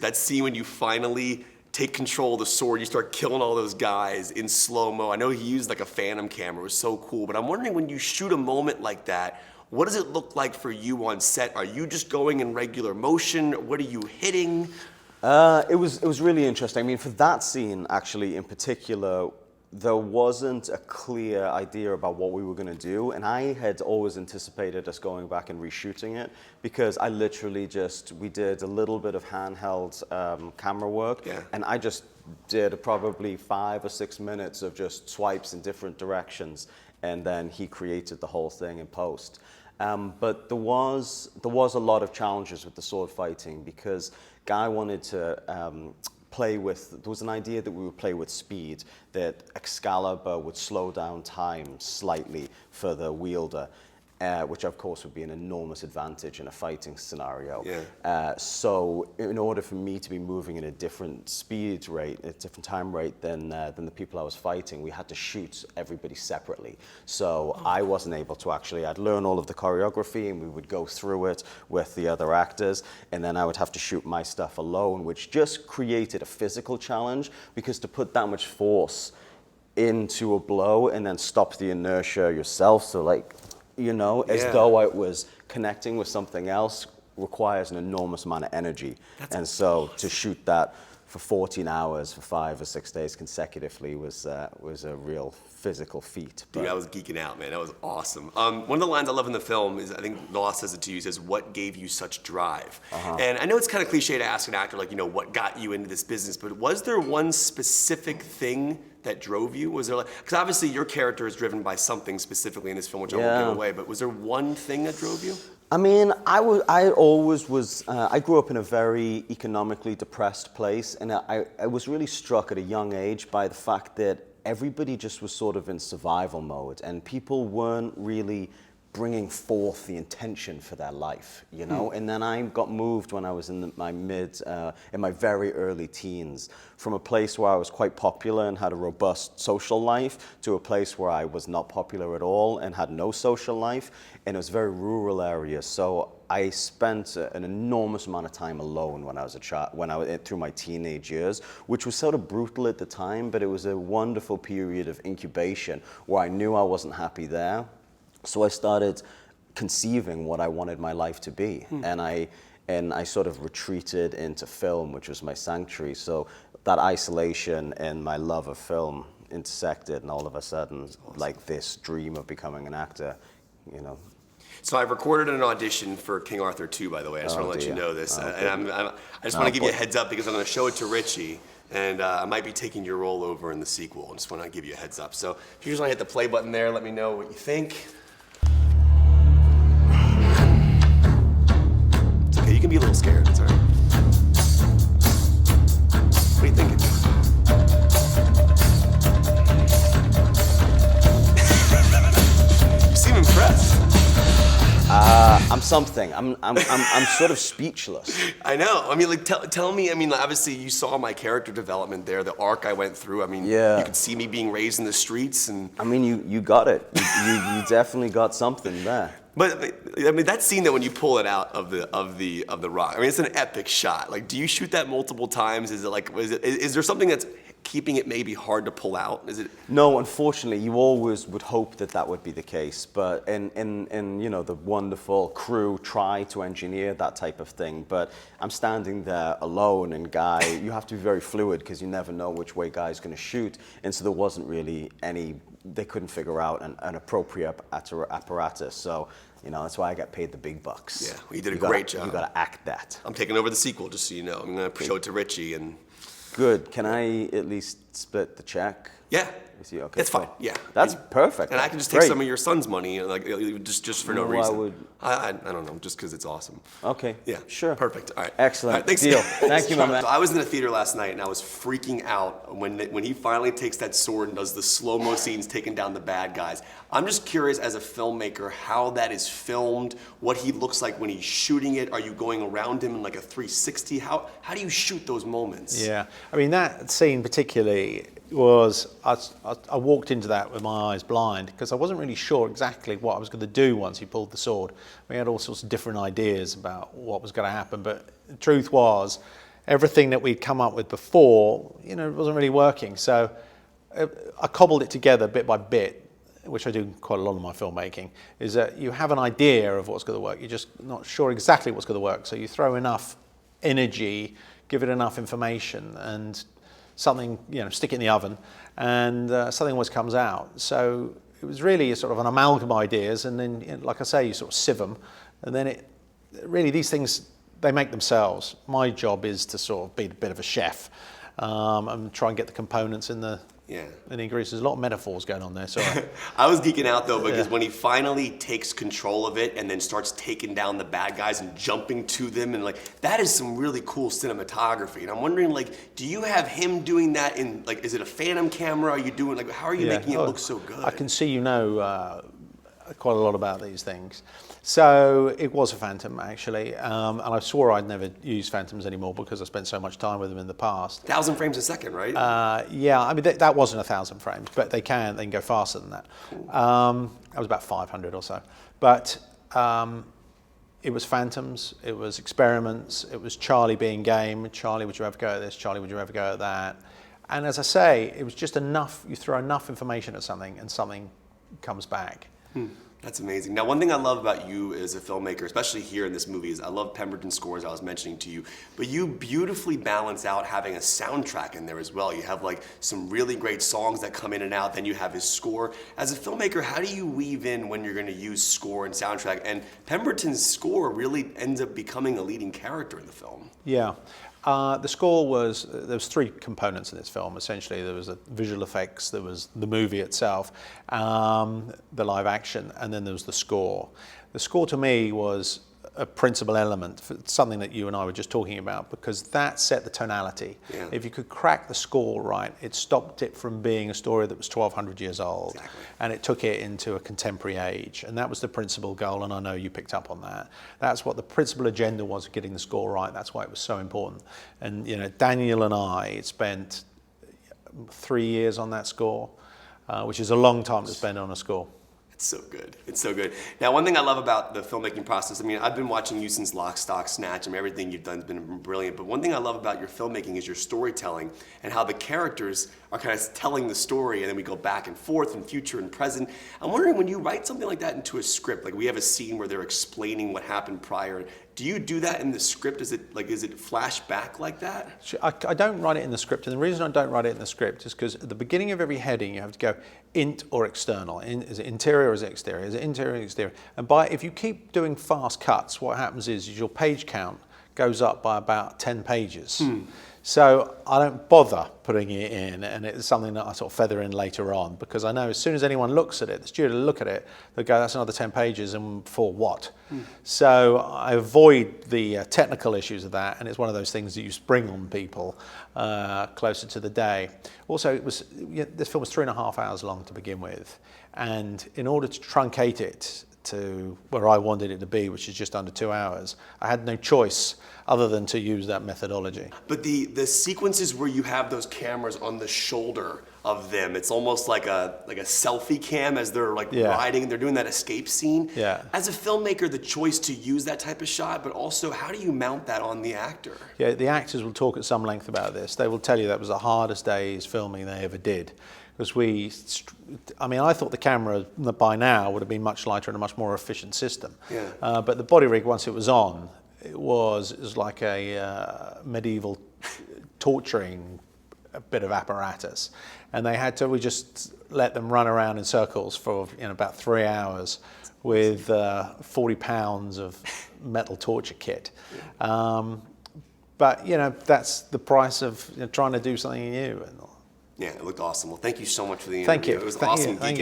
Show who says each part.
Speaker 1: that scene when you finally take control of the sword, you start killing all those guys in slow-mo. I know he used like a Phantom camera, it was so cool, but I'm wondering when you shoot a moment like that, what does it look like for you on set? Are you just going in regular motion? What are you hitting?
Speaker 2: It was really interesting. I mean, for that scene, actually, in particular, there wasn't a clear idea about what we were going to do, and I had always anticipated us going back and reshooting it, because I literally we did a little bit of handheld camera work, and I just did probably 5 or 6 minutes of just swipes in different directions, and then he created the whole thing in post. But there was a lot of challenges with the sword fighting, because Guy wanted to there was an idea that we would play with speed, that Excalibur would slow down time slightly for the wielder, which of course would be an enormous advantage in a fighting scenario. So in order for me to be moving at a different speed rate, a different time rate than the people I was fighting, we had to shoot everybody separately. So I wasn't able to I'd learn all of the choreography, and we would go through it with the other actors, and then I would have to shoot my stuff alone, which just created a physical challenge, because to put that much force into a blow and then stop the inertia yourself, so like, as though I was connecting with something else, requires an enormous amount of energy. So to shoot that for 14 hours for 5 or 6 days consecutively was a real physical feat.
Speaker 1: Dude, I was geeking out, man. That was awesome. One of the lines I love in the film is, I think Law says it to you, says, "What gave you such drive?" And I know it's kind of cliche to ask an actor, like, what got you into this business, but was there one specific thing that drove you? Was there because obviously your character is driven by something specifically in this film, which I won't give away, but was there one thing that drove you?
Speaker 2: I mean, I always was, I grew up in a very economically depressed place, and I was really struck at a young age by the fact that everybody just was sort of in survival mode, and people weren't really bringing forth the intention for their life, And then I got moved when I was in my very early teens, from a place where I was quite popular and had a robust social life, to a place where I was not popular at all and had no social life, and it was a very rural area. So I spent an enormous amount of time alone when I was a child, through my teenage years, which was sort of brutal at the time, but it was a wonderful period of incubation where I knew I wasn't happy there. So I started conceiving what I wanted my life to be, and I sort of retreated into film, which was my sanctuary. So that isolation and my love of film intersected, and all of a sudden, like this dream of becoming an actor,
Speaker 1: So I've recorded an audition for King Arthur 2, by the way. I just want to let you know this. And I just want to give you a heads up, because I'm going to show it to Ritchie, and I might be taking your role over in the sequel. I just want to give you a heads up. So if you just want to hit the play button there, let me know what you think. It's okay, you can be a little scared, it's all right. What are you thinking? You seem impressed.
Speaker 2: I'm something. I'm sort of speechless.
Speaker 1: I know. I mean, like, tell me. I mean, obviously, you saw my character development there, the arc I went through. I mean, you could see me being raised in the streets, and
Speaker 2: I mean, you got it. You definitely got something there.
Speaker 1: But I mean, that scene that when you pull it out of the rock, I mean, it's an epic shot. Like, do you shoot that multiple times? Is there something that's keeping it maybe hard to pull out? Is it?
Speaker 2: No, unfortunately, you always would hope that would be the case. But and the wonderful crew try to engineer that type of thing. But I'm standing there alone, and Guy, you have to be very fluid, because you never know which way Guy's going to shoot. And so there wasn't really they couldn't figure out an appropriate apparatus. So, that's why I got paid the big bucks.
Speaker 1: Yeah, well, you did a great job.
Speaker 2: You got to act that.
Speaker 1: I'm taking over the sequel, just so you know. I'm going to show it to Ritchie, and
Speaker 2: good. Can I at least split the check?
Speaker 1: Yeah.
Speaker 2: Okay,
Speaker 1: it's fine. Yeah.
Speaker 2: That's perfect.
Speaker 1: And I can just take some of your son's money, like, just for no reason. I don't know, just because it's awesome.
Speaker 2: Okay.
Speaker 1: Yeah.
Speaker 2: Sure.
Speaker 1: Perfect. All right.
Speaker 2: Excellent.
Speaker 1: All right, thanks.
Speaker 2: Deal. Thank you, my man.
Speaker 1: So I was in the theater last night, and I was freaking out when he finally takes that sword and does the slow-mo scenes taking down the bad guys. I'm just curious, as a filmmaker, how that is filmed, what he looks like when he's shooting it. Are you going around him in like a 360? How do you shoot those moments?
Speaker 3: Yeah. I mean, that scene particularly was, I walked into that with my eyes blind, because I wasn't really sure exactly what I was going to do once he pulled the sword. We had all sorts of different ideas about what was going to happen, but the truth was, everything that we'd come up with before, it wasn't really working. So I cobbled it together bit by bit, which I do quite a lot of my filmmaking, is that you have an idea of what's going to work. You're just not sure exactly what's going to work. So you throw enough energy, give it enough information, and something, stick it in the oven, and something always comes out. So it was really a sort of an amalgam of ideas, and then, like I say, you sort of sieve them, and then really these things, they make themselves. My job is to sort of be a bit of a chef and try and get the components in the ingredients. There's a lot of metaphors going on there. Sorry.
Speaker 1: I was geeking out though because when he finally takes control of it and then starts taking down the bad guys and jumping to them, and that is some really cool cinematography. And I'm wondering, do you have him doing that in is it a Phantom camera? Are you doing how are you making it look so good?
Speaker 3: I can see quite a lot about these things. So it was a Phantom, actually, and I swore I'd never use Phantoms anymore because I spent so much time with them in the past.
Speaker 1: 1,000 frames a second, right?
Speaker 3: Yeah, I mean that wasn't 1,000 frames, but they can go faster than that.
Speaker 1: Cool.
Speaker 3: That was about 500 or so, but it was Phantoms, it was experiments, it was Charlie being game. Charlie, would you ever go at this? Charlie, would you ever go at that? And as I say, it was just enough. You throw enough information at something, and something comes back.
Speaker 1: That's amazing. Now, one thing I love about you as a filmmaker, especially here in this movie, is I love Pemberton's scores I was mentioning to you, but you beautifully balance out having a soundtrack in there as well. You have some really great songs that come in and out, then you have his score. As a filmmaker, how do you weave in when you're going to use score and soundtrack? And Pemberton's score really ends up becoming a leading character in the film.
Speaker 3: Yeah. The score there was three components in this film. Essentially, there was the visual effects, there was the movie itself, the live action, and then there was the score. The score to me was a principal element, for something that you and I were just talking about, because that set the tonality.
Speaker 1: Yeah.
Speaker 3: If you could crack the score right, it stopped it from being a story that was 1,200 years old, and it took it into a contemporary age. And that was the principal goal, and I know you picked up on that. That's what the principal agenda was, getting the score right. That's why it was so important. And Daniel and I spent 3 years on that score, which is a long time to spend on a score.
Speaker 1: It's so good. It's so good. Now, one thing I love about the filmmaking process, I've been watching you since Lock, Stock, Snatch, and everything you've done has been brilliant. But one thing I love about your filmmaking is your storytelling and how the characters are kind of telling the story, and then we go back and forth and future and present. I'm wondering, when you write something like that into a script, we have a scene where they're explaining what happened prior, do you do that in the script? Is it flashback like that?
Speaker 3: I don't write it in the script, and the reason I don't write it in the script is because at the beginning of every heading you have to go int or external. Is it interior or is it exterior? Is it interior or exterior? And if you keep doing fast cuts, what happens is your page count goes up by about 10 pages. So I don't bother putting it in, and it's something that I sort of feather in later on, because I know as soon as anyone looks at it, the student will look at it, they'll go, that's another 10 pages, and for what? So I avoid the technical issues of that, and it's one of those things that you spring on people closer to the day. Also, this film was 3.5 hours long to begin with, and in order to truncate it to where I wanted it to be, which is just under 2 hours, I had no choice other than to use that methodology.
Speaker 1: But the sequences where you have those cameras on the shoulder of them, it's almost like a selfie cam as they're riding, they're doing that escape scene.
Speaker 3: Yeah.
Speaker 1: As a filmmaker, the choice to use that type of shot, but also how do you mount that on the actor?
Speaker 3: Yeah, the actors will talk at some length about this. They will tell you that was the hardest days filming they ever did. Because I thought the camera by now would have been much lighter and a much more efficient system.
Speaker 1: Yeah.
Speaker 3: But the body rig, once it was on, it was like a medieval torturing bit of apparatus. And we just let them run around in circles for about 3 hours with 40 pounds of metal torture kit. But that's the price of trying to do something new.
Speaker 1: Yeah, it looked awesome. Well, thank you so much for the interview.
Speaker 3: Thank you.
Speaker 1: It was awesome.
Speaker 3: Thank you.